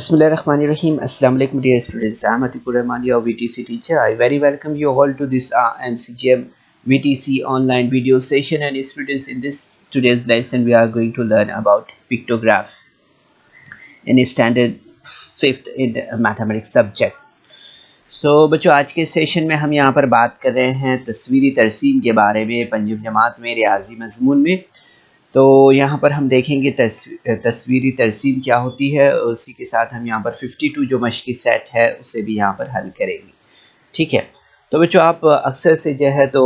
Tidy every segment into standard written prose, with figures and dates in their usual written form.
Bismillahirrahmanirrahim. Assalamu alaikum dear students. I am Atikur Rahman, your VTC teacher. I very welcome you all to this MCGM VTC online video session. And students, in this today's lesson, we are going to learn about pictograph in standard 5th in the mathematics subject. So बच्चों, आज के session में हम यहाँ पर बात कर रहे हैं तस्वीरी तरसीम के बारे में पंजम जमात में रियाजी मजमून में। तो यहाँ पर हम देखेंगे तस्वीरी तरसीम क्या होती है, और उसी के साथ हम यहाँ पर 52 जो मश्की सेट है उसे भी यहाँ पर हल करेंगे। ठीक है, तो बच्चों आप अक्सर से जो है तो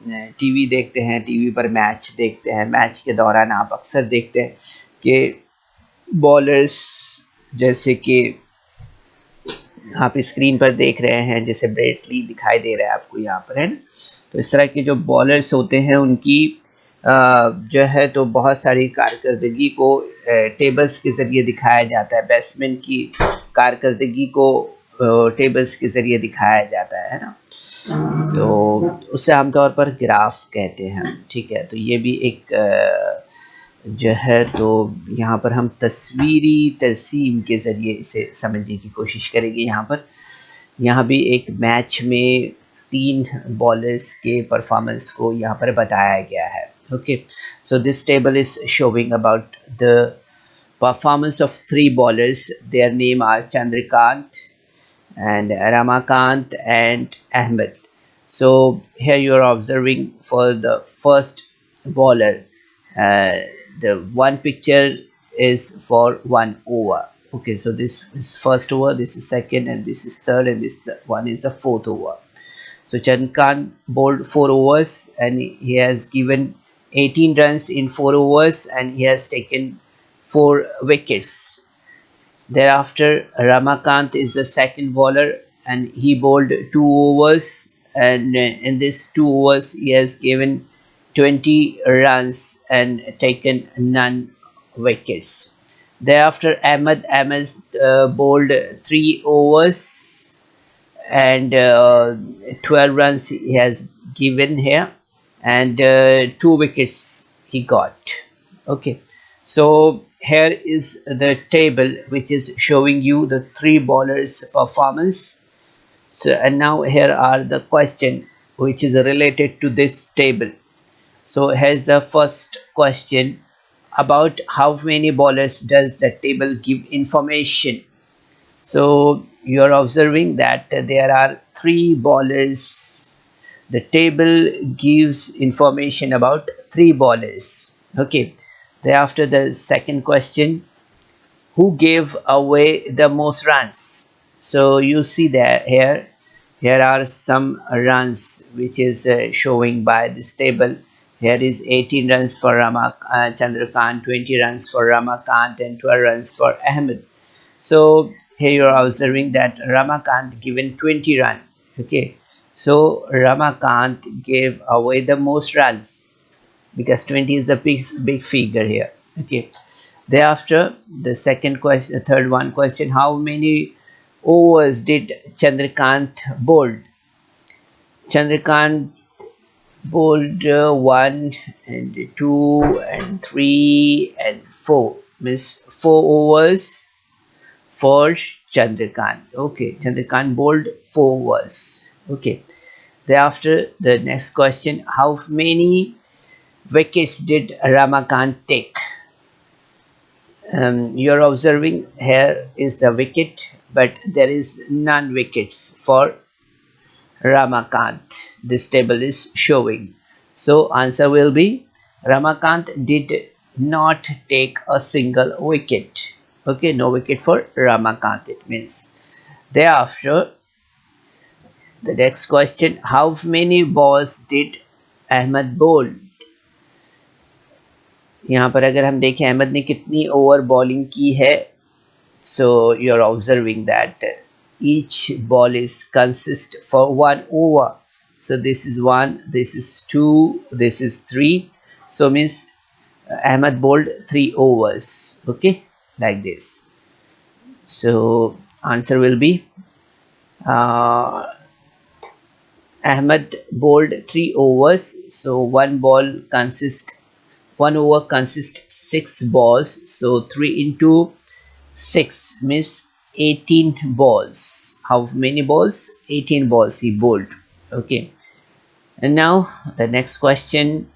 टीवी देखते हैं, टीवी पर मैच देखते हैं। मैच के दौरान आप अक्सर देखते हैं कि बॉलर्स, जैसे कि आप स्क्रीन पर देख रहे हैं, जैसे ब्रेटली दिखाई दे रहा है आपको यहाँ पर, है ना। तो इस तरह के जो बॉलर्स होते हैं उनकी जो है तो बहुत सारी कारकर्दगी को टेबल्स के ज़रिए दिखाया जाता है। बैट्समैन की कारकर्दगी को टेबल्स के ज़रिए दिखाया जाता है ना। तो उसे आमतौर पर ग्राफ कहते हैं। ठीक है, तो ये भी एक जो है तो यहाँ पर हम तस्वीरी तरसीम के ज़रिए इसे समझने की कोशिश करेंगे। यहाँ भी एक मैच में 3 बॉलर्स के परफॉर्मेंस को यहाँ पर बताया गया है। Okay, so this table is showing about the performance of 3 bowlers. Their name are Chandrakant and Ramakant and Ahmed. So here you are observing for the first bowler, the one picture is for 1 over. Okay, so this is first over, this is second, and this is third, and this one is the 4th over. So Chandrakant bowled 4 overs and he has given 18 runs in 4 overs and he has taken 4 wickets. Thereafter Ramakant is the second bowler and he bowled 2 overs, and in this 2 overs he has given 20 runs and taken none wickets. Thereafter Ahmed bowled 3 overs and 12 runs he has given here, and 2 wickets he got. Okay, so here is the table which is showing you the 3 bowlers performance. So and now here are the question which is related to this table. So here's the first question: about how many bowlers does the table give information? So you are observing that there are 3 bowlers. The table gives information about 3 bowlers. Okay, thereafter the second question: who gave away the most runs? So you see that here are some runs which is showing by this table. Here is 18 runs for Chandrakant, 20 runs for Ramakant, and 12 runs for Ahmed. So here you are observing that Ramakant given 20 runs. Okay, so Ramakant gave away the most runs because 20 is the big figure here. Okay, thereafter the third question: how many overs did Chandrakant bowl? Chandrakant bowled 1 and 2 and 3 and 4, means 4 overs for Chandrakant. Okay, Chandrakant bowled 4 overs. Okay, thereafter the next question: how many wickets did Ramakant take? You are observing here is the wicket, but there is none wickets for Ramakant. This table is showing. So answer will be Ramakant did not take a single wicket. Okay, no wicket for Ramakant, it means. Thereafter the next question: how many balls did Ahmed bowl? यहाँ पर अगर हम देखें अहमद ने कितनी over bowling की है. So you are observing that each ball is consist for 1 over. So this is 1, this is 2, this is 3. So means Ahmed bowled 3 overs. Okay, like this. So answer will be Ahmed bowled 3 overs. So 1 over consists 6 balls. So 3 into 6 means 18 balls. How many balls? 18 balls he bowled. Okay. And now the next question.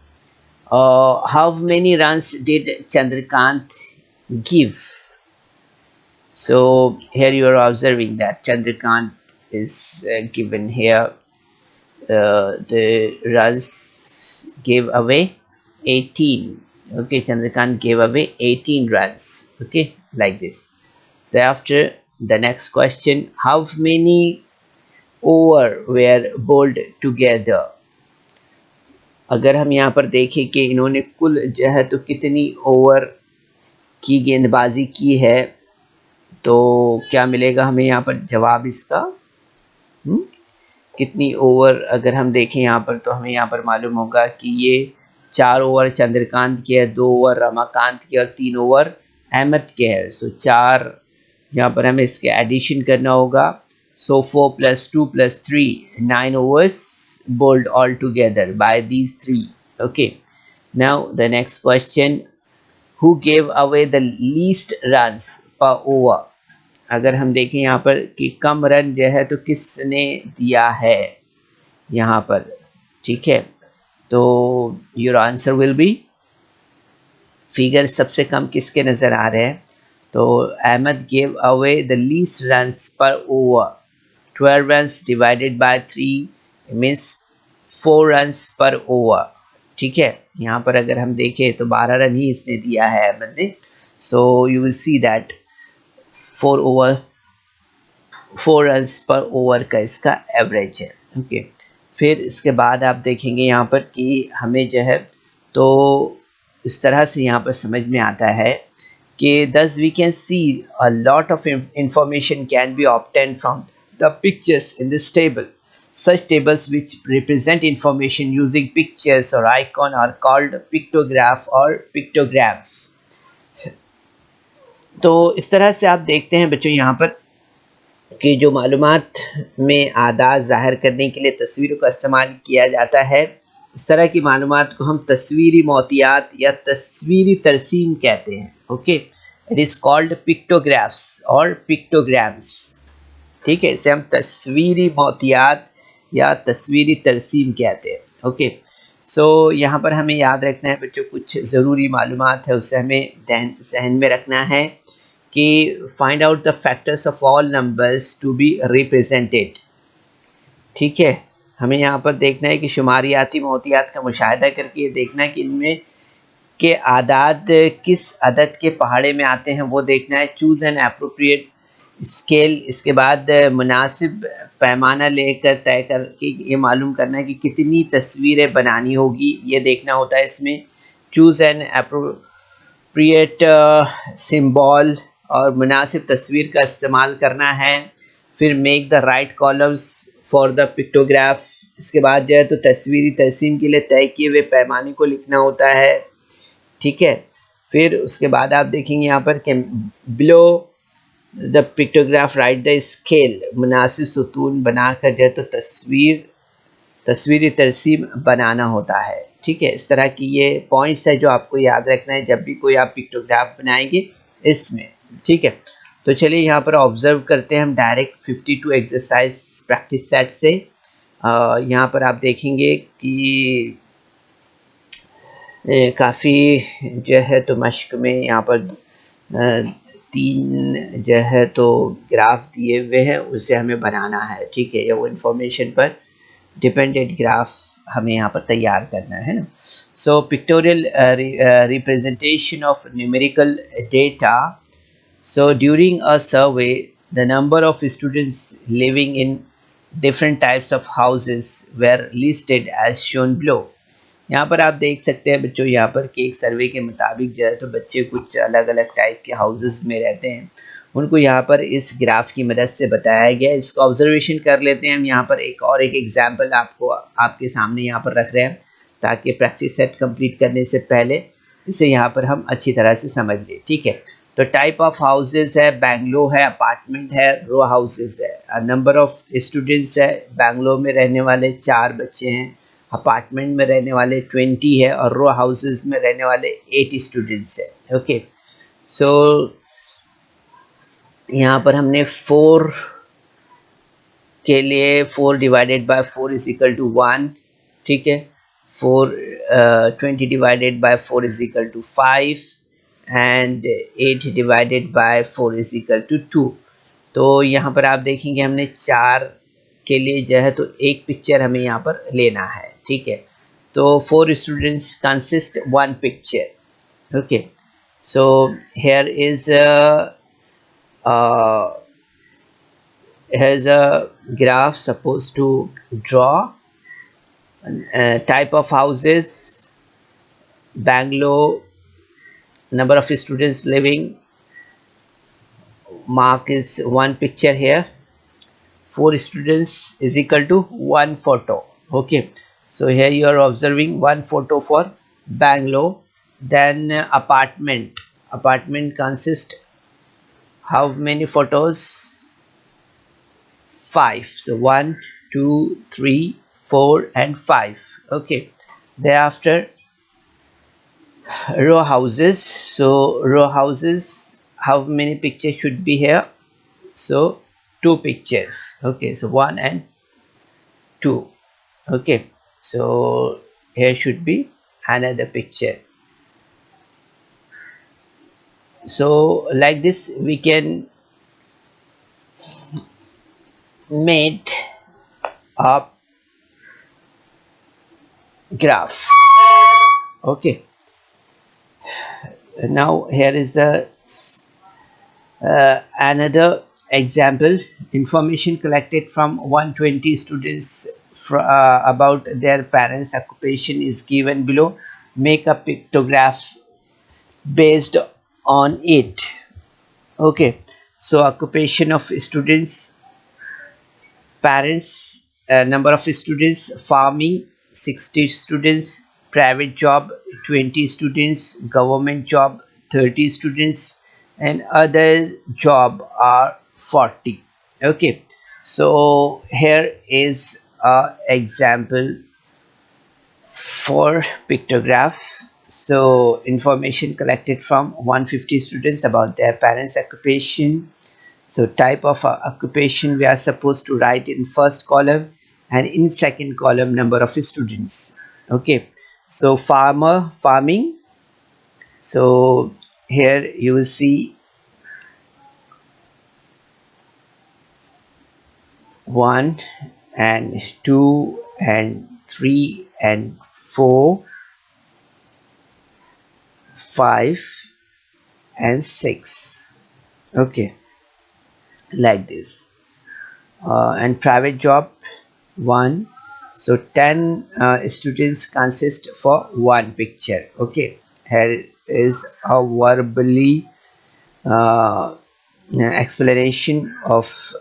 How many runs did Chandrakant give? So here you are observing that Chandrakant is given here. The runs gave away 18. Okay, Chandrakant gave away 18 runs. Okay, like this. Thereafter, the next question: how many over were bowled together? अगर हम यहाँ पर देखें कि इन्होंने कुल जो है तो कितनी ओवर की गेंदबाजी की है, तो क्या मिलेगा हमें यहाँ पर जवाब इसका? कितनी ओवर अगर हम देखें यहाँ पर, तो हमें यहाँ पर मालूम होगा कि ये 4 ओवर चंद्रकांत के है, 2 ओवर रमाकांत के और 3 ओवर अहमद के है। सो 4 यहाँ पर हमें इसके एडिशन करना होगा। सो 4 + 2 + 3 9 overs bowled all together by these three. Okay, now the next question: who gave away the least runs per over? अगर हम देखें यहाँ पर कि कम रन जो है तो किसने दिया है यहाँ पर, ठीक है, तो your answer will be, figure सबसे कम किसके नज़र आ रहे हैं, तो Ahmed gave away the least runs per over. 12 runs divided by 3 means 4 runs per over. ठीक है, यहाँ पर अगर हम देखें तो 12 रन ही इसने दिया है अहमद ने। So you will see that 4 runs per over का इसका एवरेज है। ओके, फिर इसके बाद आप देखेंगे यहाँ पर कि हमें जो है तो इस तरह से यहाँ पर समझ में आता है कि thus we can see a lot of information can be obtained from the pictures in this table. Such tables which represent information using pictures or icon are called pictograph or pictograms. तो इस तरह से आप देखते हैं बच्चों यहाँ पर कि जो मालूमात में आदात ज़ाहिर करने के लिए तस्वीरों का इस्तेमाल किया जाता है, इस तरह की मालूमात को हम तस्वीरी मोतियात या तस्वीरी तरसीम कहते हैं। Okay, it is called pictographs और पिक्टोग्राम्स। ठीक है, इसे हम तस्वीरी मोतियात या तस्वीरी तरसीम कहते हैं। ओके, सो यहाँ पर हमें याद रखना है बच्चों, कुछ ज़रूरी मालूमात है उसे हमें जहन में रखना है कि find out the factors of all numbers to be represented. ठीक है, हमें यहाँ पर देखना है कि शुमारियाती मोतियात का मुशाहिदा करके ये देखना है कि इनमें के आदाद किस अदद के पहाड़े में आते हैं, वो देखना है। चूज़ एन एप्रोप्रिएट स्केल, इसके बाद मुनासिब पैमाना लेकर तय करके ये मालूम करना है कि कितनी तस्वीरें बनानी होगी, ये देखना होता है इसमें। चूज़ एन एप्रोप्रिएट सिंबल, और मुनासिब तस्वीर का इस्तेमाल करना है। फिर make the right columns for the pictograph, इसके बाद जो है तो तस्वीरी तरसीम के लिए तय किए हुए पैमाने को लिखना होता है। ठीक है, फिर उसके बाद आप देखेंगे यहाँ पर कि below the pictograph right the scale, मुनासिब सुतून बनाकर जो है तो तस्वीरी तरसीम बनाना होता है। ठीक है, इस तरह की ये पॉइंट्स है जो आपको याद रखना है जब भी कोई आप पिक्टोग्राफ बनाएंगे इसमें। ठीक है, तो चलिए यहाँ पर ऑब्जर्व करते हैं हम डायरेक्ट 52 एक्सरसाइज प्रैक्टिस सेट से। यहाँ पर आप देखेंगे कि काफ़ी जो है तो मश्क में यहाँ पर 3 जो है तो ग्राफ दिए हुए हैं, उसे हमें बनाना है। ठीक है, या वो इंफॉर्मेशन पर डिपेंडेंट ग्राफ हमें यहाँ पर तैयार करना है ना। So pictorial representation of numerical data. So during a survey, the number of students living in different types of houses were listed as shown below. यहाँ पर आप देख सकते हैं बच्चों यहाँ पर कि एक सर्वे के मुताबिक जो है तो बच्चे कुछ अलग अलग टाइप के हाउसेस में रहते हैं, उनको यहाँ पर इस ग्राफ की मदद से बताया गया है। इसको ऑब्जर्वेशन कर लेते हैं हम। यहाँ पर एक एग्जाम्पल आपको आपके सामने यहाँ पर रख रहे हैं ताकि प्रैक्टिस सेट कंप्लीट करने से पहले इसे यहाँ पर हम अच्छी तरह से समझ लें। ठीक है, तो टाइप ऑफ हाउसेस है, बैंगलो है, अपार्टमेंट है, रो हाउसेस है। नंबर ऑफ स्टूडेंट्स है, बैंगलो में रहने वाले 4 बच्चे हैं, अपार्टमेंट में रहने वाले 20 है, और रो हाउसेस में रहने वाले 8 स्टूडेंट्स है। ओके, सो यहाँ पर हमने 4 के लिए 4 divided by 4 is equal to 1, ठीक है। 20 divided by 4 is equal to 5 and 8 divided by 4 is equal to 2। तो यहाँ पर आप देखेंगे हमने 4 के लिए जो है तो एक पिक्चर हमें यहाँ पर लेना है, ठीक है। तो 4 students consist 1 picture, okay. So here is has a graph supposed to draw type of houses, Bangalore, number of students living, mark is 1 picture here, 4 students is equal to 1 photo, okay. So here you are observing 1 photo for Bangalore. Then apartment consists how many photos? 5. So 1, 2, 3, 4 and 5, okay. Thereafter row houses. So row houses, how many pictures should be here? So 2 pictures, okay. So 1 and 2, okay. So here should be another picture. So like this we can make a graph, okay. Now here is the another example. Information collected from 120 students about their parents' occupation is given below. Make a pictograph based on it, okay. So occupation of students, parents, number of students, farming 60 students, private job 20 students, government job 30 students, and other job are 40, okay. So here is a example for pictograph. So information collected from 150 students about their parents' occupation. So type of occupation we are supposed to write in first column, and in second column number of students, okay. So farming. So here you will see 1 and 2 and 3 and 4, 5 and 6, okay, like this. And private job 1. So 10 students consist for 1 picture, okay. Here is a verbally explanation of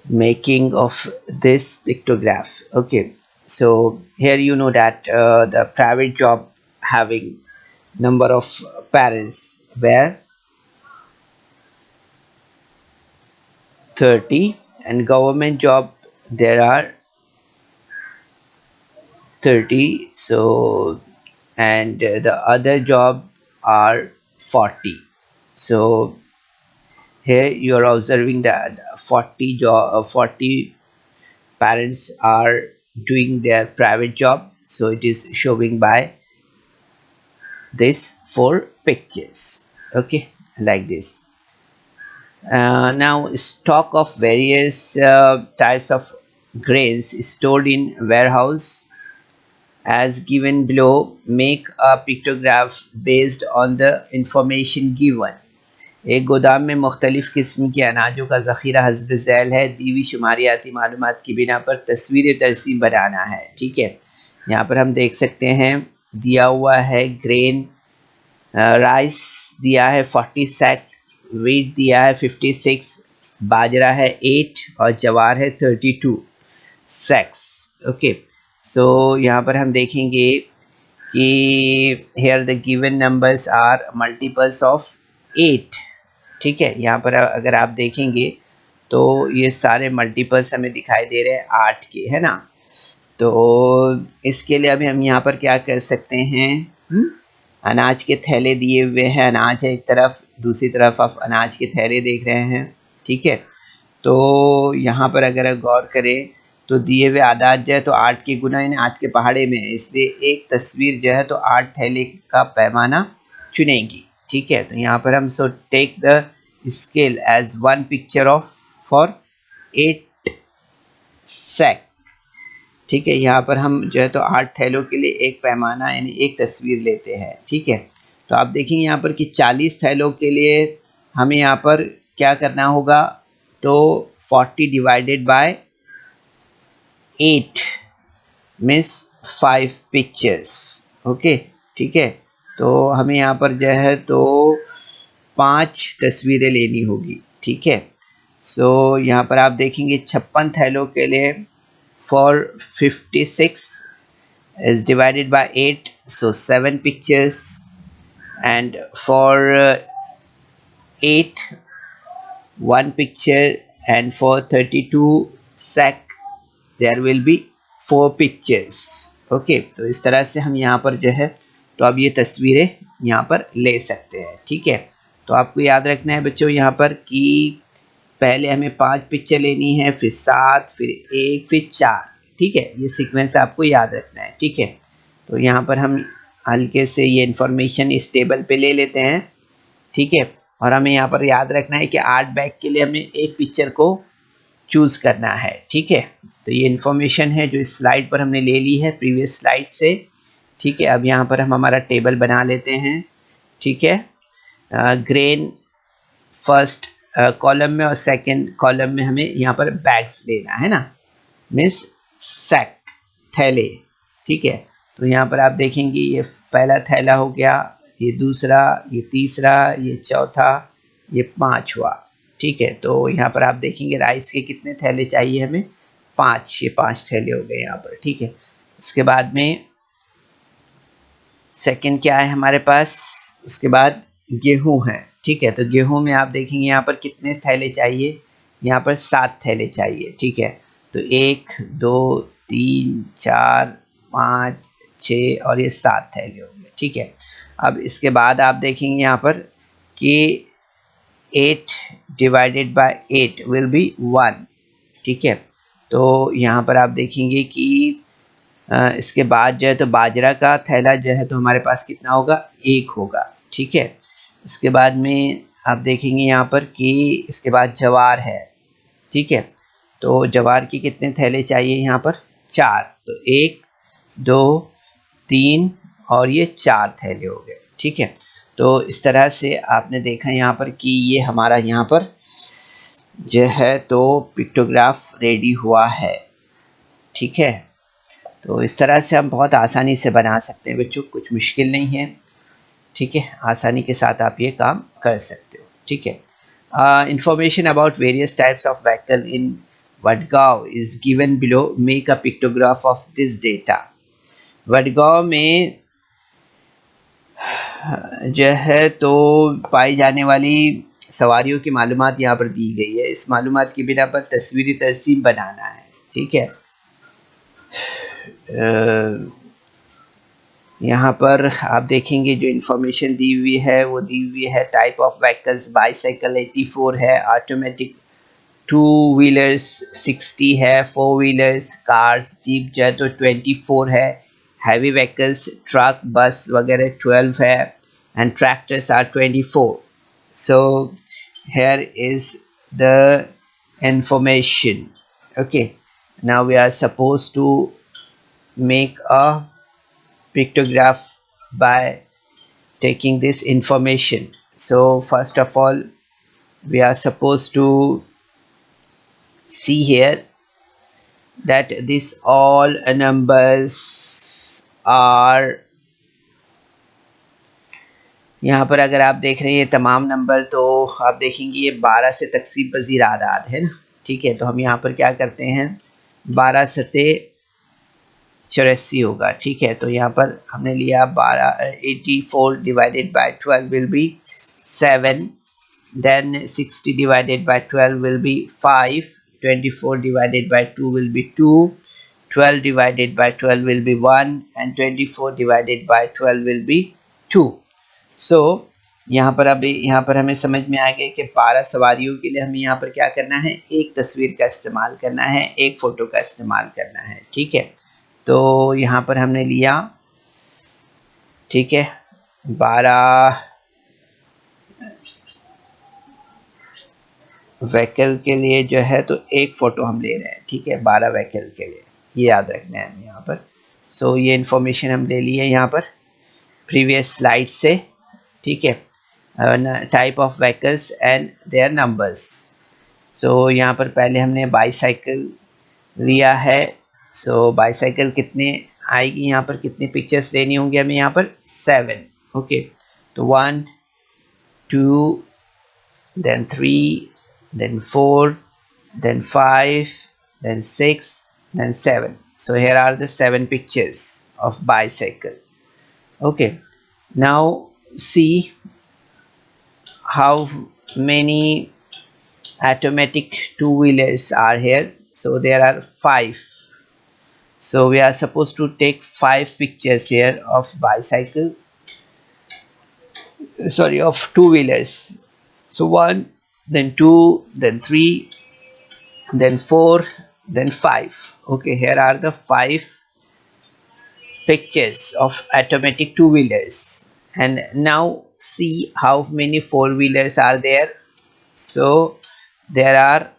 making of this pictograph, okay. So here you know that the private job having number of parents were 30, and government job there are 30. So and the other job are 40. So here you are observing that 40 parents are doing their private job, so it is showing by this 4 pictures, okay, like this. Now stock of various types of grains stored in warehouse as given below. Make a pictograph based on the information given. एक गोदाम में मुख्तलिफ़ किस्म के अनाजों का ज़ख़ीरा हस्ब ज़ैल है, दी हुई शुमारियाती मालूमात की बिना पर तस्वीर तरसीम बनाना है, ठीक है। यहाँ पर हम देख सकते हैं दिया हुआ है ग्रेन, राइस दिया है 40 सैक, वीट दिया है 56, बाजरा है 8 और जवार है 32 सैक्स, ओके। सो यहाँ पर हम देखेंगे कि here the given numbers are multiples of 8, ठीक है। यहाँ पर अगर आप देखेंगे तो ये सारे मल्टीपल्स हमें दिखाई दे रहे हैं 8 के, है ना। तो इसके लिए अभी हम यहाँ पर क्या कर सकते हैं, अनाज के थैले दिए हुए हैं, अनाज है एक तरफ, दूसरी तरफ आप अनाज के थैले देख रहे हैं। ठीक है, तो यहाँ पर अगर गौर करें तो दिए हुए आदात जो है तो 8 के गुना यानी 8 के पहाड़े में है, इसलिए एक तस्वीर जो है तो 8 थैले का पैमाना चुनेगी। ठीक है, तो यहाँ पर हम so take the scale as 1 picture of for 8 sack. ठीक है, यहाँ पर हम जो है तो 8 थैलों के लिए एक पैमाना यानी एक तस्वीर लेते हैं। ठीक है, तो आप देखेंगे यहाँ पर कि 40 थैलों के लिए हमें यहाँ पर क्या करना होगा, तो 40 divided by 8 means 5 pictures. Okay, ठीक है, तो हमें यहाँ पर जो है तो 5 तस्वीरें लेनी होगी। ठीक है, सो यहाँ पर आप देखेंगे 56 थैलों के लिए for 56 is divided by 8, so 7 pictures, and for 8 1 picture, and for 32 sack there will be 4 pictures. Okay, तो इस तरह से हम यहाँ पर जो है तो अब ये तस्वीरें यहाँ पर ले सकते हैं। ठीक है, तो आपको याद रखना है बच्चों यहाँ पर कि पहले हमें 5 पिक्चर लेनी है, फिर 7, फिर 1, फिर 4। ठीक है, ये सीक्वेंस आपको याद रखना है। ठीक है, तो यहाँ पर हम हल्के से ये इन्फॉर्मेशन इस टेबल पे ले लेते हैं। ठीक है, और हमें यहाँ पर याद रखना है कि 8 बैग के लिए हमें एक पिक्चर को चूज़ करना है। ठीक है, तो ये इन्फॉर्मेशन है जो इस स्लाइड पर हमने ले ली है प्रीवियस स्लाइड से। ठीक है, अब यहाँ पर हम हमारा टेबल बना लेते हैं। ठीक है, ग्रेन फर्स्ट कॉलम में और सेकंड कॉलम में हमें यहाँ पर बैग्स लेना है ना, मीन्स सैक, थैले। ठीक है, तो यहाँ पर आप देखेंगे ये पहला थैला हो गया, ये दूसरा, ये तीसरा, ये चौथा, ये पांचवा। ठीक है, तो यहाँ पर आप देखेंगे राइस के कितने थैले चाहिए हमें, 5, ये 5 थैले हो गए यहाँ पर। ठीक है, इसके बाद में सेकंड क्या है हमारे पास, उसके बाद गेहूं है। ठीक है, तो गेहूं में आप देखेंगे यहाँ पर कितने थैले चाहिए, यहाँ पर 7 थैले चाहिए। ठीक है, तो 1, 2, 3, 4, 5, 6 और ये 7 थैले हो गए। ठीक है, अब इसके बाद आप देखेंगे यहाँ पर कि 8 डिवाइडेड बाय 8 विल बी 1। ठीक है, तो यहाँ पर आप देखेंगे कि इसके बाद जो है तो बाजरा का थैला जो है तो हमारे पास कितना होगा, 1 होगा। ठीक है, इसके बाद में आप देखेंगे यहाँ पर कि इसके बाद जवार है। ठीक है, तो जवार की कितने थैले चाहिए यहाँ पर, 4, तो 1, 2, 3 और ये 4 थैले हो गए। ठीक है, तो इस तरह से आपने देखा यहाँ पर कि ये हमारा यहाँ पर जो है तो पिक्टोग्राफ रेडी हुआ है। ठीक है, तो इस तरह से हम बहुत आसानी से बना सकते हैं बच्चों, कुछ मुश्किल नहीं है। ठीक है, आसानी के साथ आप ये काम कर सकते हो। ठीक है, information about various types of vehicle in Wadgaon is given below, make a pictograph of this data. Wadgaon में जो है तो पाई जाने वाली सवारियों की मालूमात यहाँ पर दी गई है। इस मालूमात की बिना पर तस्वीरी तरसीम बनाना है। ठीक है, यहाँ पर आप देखेंगे जो इन्फॉर्मेशन दी हुई है वो दी हुई है, टाइप ऑफ व्हीकल्स बाईसाइकिल 84 है, ऑटोमेटिक 2 व्हीलर्स 60 है, 4 व्हीलर्स कार्स जीप जो है तो 24 है, हैवी व्हीकल्स ट्रक बस वगैरह 12 है, and tractors are 24। So here is the information. Okay, now we are supposed to make a pictograph by taking this information. So first of all we are supposed to see here that these all numbers are, यहाँ पर अगर आप देख रहे हैं ये तमाम number, तो आप देखेंगे ये 12 से तकसीम पजीर आदाद है ना। ठीक है, तो हम यहाँ पर क्या करते हैं, 12 सते 84 होगा। ठीक है, तो यहाँ पर हमने लिया 84 divided by 12 will be 7, then 60 divided by 12 will be 5, 24 divided by 2 will be 2, 12 divided by 12 will be 1, and 24 divided by 12 will be 2। सो यहाँ पर अभी यहाँ पर हमें समझ में आ गया कि 12 सवारियों के लिए हमें यहाँ पर क्या करना है, एक तस्वीर का इस्तेमाल करना है, एक फ़ोटो का इस्तेमाल करना है। ठीक है, तो यहाँ पर हमने लिया, ठीक है, 12 व्हीकल के लिए जो है तो एक फ़ोटो हम ले रहे हैं। ठीक है, 12 व्हीकल के लिए, ये याद रखना है हमें यहाँ पर। सो ये इन्फॉर्मेशन हम ले लिए यहाँ पर प्रीवियस स्लाइड से। ठीक है, type of vehicles and their numbers. So यहाँ पर पहले हमने बाईसाइकिल लिया है। सो बाईसाइकिल कितने आएगी, यहाँ पर कितनी पिक्चर्स लेनी होंगी हमें, यहाँ पर 7। ओके, तो 1 2 then 3 then 4 then 5 then 6 then 7. So here are the 7 pictures of bicycle. Okay, now see how many automatic two-wheelers are here. So there are 5. So we are supposed to take 5 pictures here of bicycle, sorry, of two-wheelers. So 1, then 2, then 3, then 4, then 5. Okay, here are the 5 pictures of automatic two-wheelers. And now see how many four-wheelers are there. So there are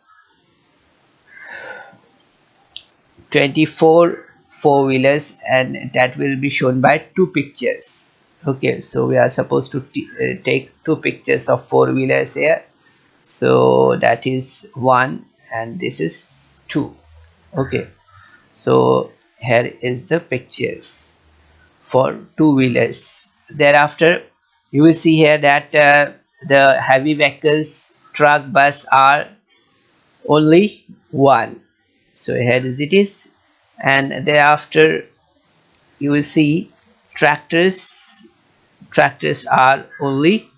24 four-wheelers, and that will be shown by 2 pictures. Okay, so we are supposed to take 2 pictures of four-wheelers here. So that is 1 and this is 2. Okay, so here is the pictures for two-wheelers. Thereafter you will see here that the heavy vehicles, truck, bus are only 1. So here it is, and thereafter you will see tractors. Tractors are only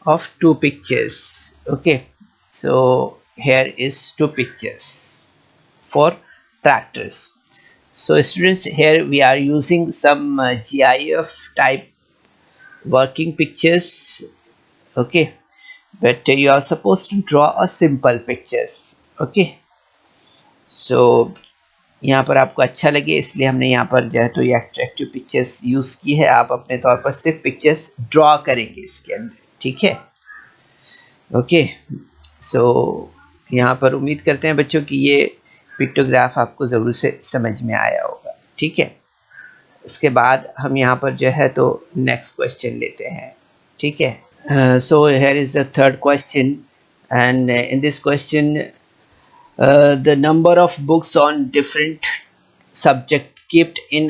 of 2 pictures. Okay, so here is 2 pictures for tractors. So students, here we are using some GIF type working pictures. Okay, but you are supposed to draw a simple pictures. Okay, so यहाँ पर आपको अच्छा लगे इसलिए हमने यहाँ पर जो है तो ये अट्रैक्टिव पिक्चर्स यूज़ की है। आप अपने तौर पर सिर्फ पिक्चर्स ड्रॉ करेंगे इसके अंदर। ठीक है, ओके, सो यहाँ पर उम्मीद करते हैं बच्चों कि ये पिक्टोग्राफ आपको ज़रूर से समझ में आया होगा। ठीक है, इसके बाद हम यहाँ पर जो है तो नेक्स्ट क्वेश्चन लेते हैं। ठीक है, so here is the third question, and in this question the number of books on different subject kept in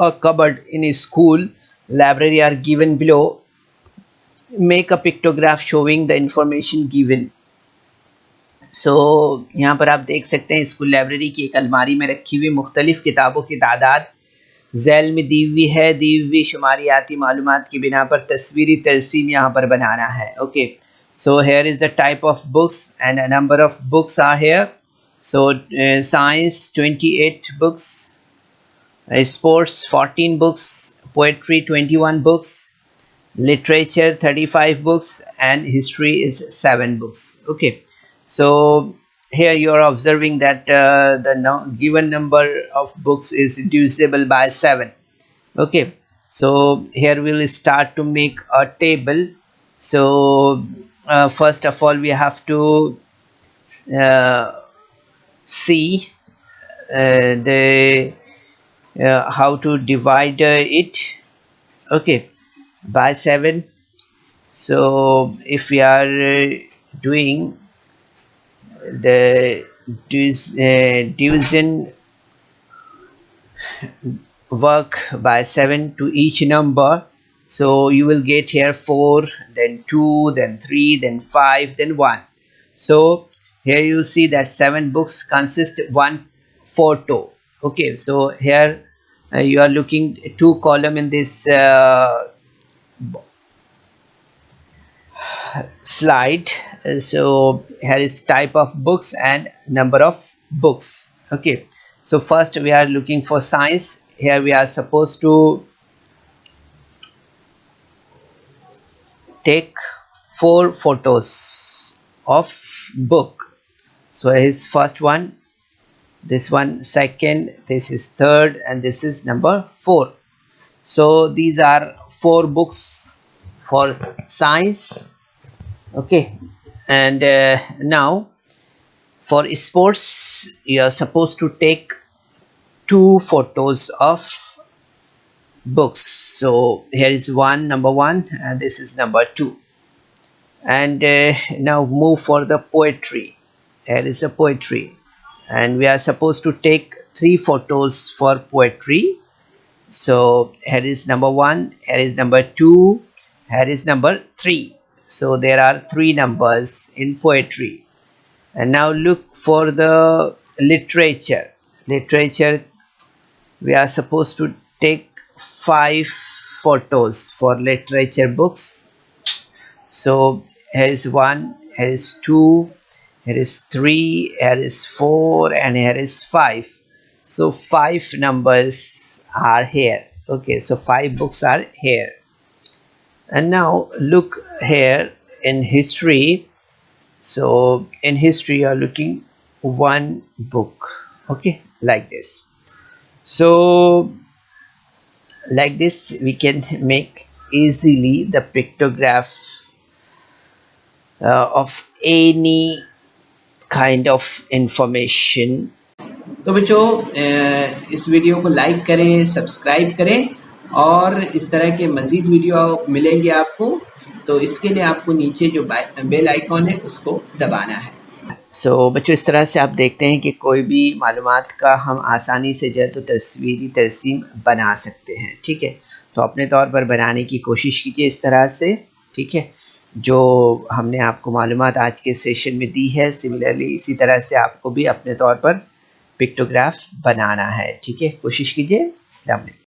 a cupboard in a school library are given below. Make a pictograph showing the information given. So यहाँ पर आप देख सकते हैं school library की एक अलमारी में रखी हुई मुख्तलिफ किताबों की तादाद झैल में दी हुई है। दी हुई शुमारियाती मालूमात की बिना पर तस्वीरी तरसीम यहाँ पर बनाना है। Okay, so here is the type of books and a number of books are here. So science 28 books, sports 14 books, poetry 21 books, literature 35 books, and history is 7 books. Okay, so here you are observing that the given number of books is divisible by 7. Okay, so here we'll start to make a table. So first of all we have to see the how to divide it. Okay, by 7. So if we are doing the division work by 7 to each number, so you will get here 4, then 2, then 3, then 5, then 1. So here you see that 7 books consist 1 photo. Okay, so here you are looking 2 column in this slide. So here is type of books and number of books. Okay, so first we are looking for science. Here we are supposed to take 4 photos of book. So here's first one, this one second, this is third, and this is number 4. So these are 4 books for science. Okay, and now for sports you are supposed to take 2 photos of books. So here is one, number 1, and this is number 2. And now move for the poetry. Here is the poetry, and we are supposed to take 3 photos for poetry. So here is number 1, here is number 2, here is number 3. So there are 3 numbers in poetry. And now look for the literature. Literature, we are supposed to take 5 photos for literature books. So here is 1, here is 2, here is 3, here is 4, and here is 5. So 5 numbers are here. Okay, so 5 books are here. And now look here in history. So in history you are looking 1 book. Okay, like this. So like this we can make easily the pictograph of any kind of information. तो बच्चों इस video को like करें, subscribe करें, और इस तरह के मज़ीद वीडियो मिलेंगे आपको। तो इसके लिए आपको नीचे जो बेल आइकॉन है उसको दबाना है। बच्चों इस तरह से आप देखते हैं कि कोई भी मालूमात का हम आसानी से जो है तो तस्वीरी तरसीम बना सकते हैं। ठीक है, तो अपने तौर पर बनाने की कोशिश कीजिए इस तरह से। ठीक है, जो हमने आपको मालूमात आज के सेशन में दी है, सिमिलरली इसी तरह से आपको भी अपने तौर पर पिक्टोग्राफ बनाना है। ठीक है, कोशिश कीजिए। अस्सलाम वालेकुम।